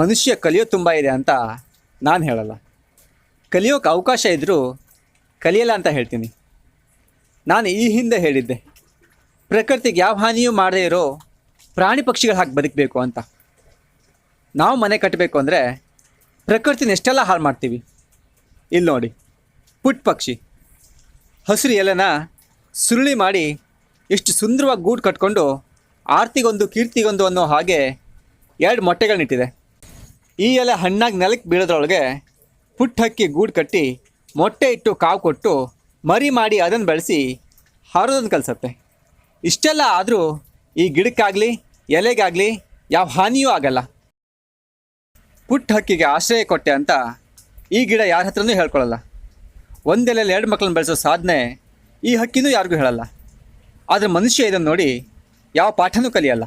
ಮನುಷ್ಯ ಕಲಿಯೋದು ತುಂಬ ಇದೆ ಅಂತ ನಾನು ಹೇಳಲ್ಲ. ಕಲಿಯೋಕ್ಕೆ ಅವಕಾಶ ಇದ್ದರೂ ಕಲಿಯಲ್ಲ ಅಂತ ಹೇಳ್ತೀನಿ. ನಾನು ಈ ಹಿಂದೆ ಹೇಳಿದ್ದೆ, ಪ್ರಕೃತಿಗೆ ಯಾವ ಹಾನಿಯೂ ಮಾಡದೇ ಇರೋ ಪ್ರಾಣಿ ಪಕ್ಷಿಗಳು ಹಾಕಿ ಬದುಕಬೇಕು ಅಂತ. ನಾವು ಮನೆ ಕಟ್ಟಬೇಕು ಅಂದರೆ ಪ್ರಕೃತಿನ ಎಷ್ಟೆಲ್ಲ ಹಾಳು ಮಾಡ್ತೀವಿ. ಇಲ್ಲಿ ನೋಡಿ, ಪುಟ್ಟ ಪಕ್ಷಿ ಹಸಿರು ಎಲೆನ ಸುರುಳಿ ಮಾಡಿ ಎಷ್ಟು ಸುಂದರವಾಗಿ ಗೂಡು ಕಟ್ಕೊಂಡು ಆರ್ತಿಗೊಂದು ಕೀರ್ತಿಗೊಂದು ಅನ್ನೋ ಹಾಗೆ 2 ಮೊಟ್ಟೆಗಳನ್ನಿಟ್ಟಿದೆ. ಈ ಎಲೆ ಹಣ್ಣಾಗಿ ನೆಲಕ್ಕೆ ಬೀಳೋದ್ರೊಳಗೆ ಪುಟ್ಟ ಹಕ್ಕಿ ಗೂಡು ಕಟ್ಟಿ ಮೊಟ್ಟೆ ಇಟ್ಟು ಕಾವು ಕೊಟ್ಟು ಮರಿ ಮಾಡಿ ಅದನ್ನು ಬೆಳೆಸಿ ಹಾರೋದನ್ನು ಕಲಿಸತ್ತೆ. ಇಷ್ಟೆಲ್ಲ ಆದರೂ ಈ ಗಿಡಕ್ಕಾಗಲಿ ಎಲೆಗಾಗಲಿ ಯಾವ ಹಾನಿಯೂ ಆಗಲ್ಲ. ಪುಟ್ಟ ಹಕ್ಕಿಗೆ ಆಶ್ರಯ ಕೊಟ್ಟೆ ಅಂತ ಈ ಗಿಡ ಯಾರ ಹತ್ರನೂ ಹೇಳ್ಕೊಳ್ಳಲ್ಲ. ಒಂದೆಲೆಯಲ್ಲಿ 2 ಮಕ್ಕಳನ್ನ ಬೆಳೆಸೋ ಸಾಧನೆ ಈ ಹಕ್ಕಿನೂ ಯಾರಿಗೂ ಹೇಳಲ್ಲ. ಆದರೆ ಮನುಷ್ಯ ಇದನ್ನು ನೋಡಿ ಯಾವ ಪಾಠನೂ ಕಲಿಯಲ್ಲ.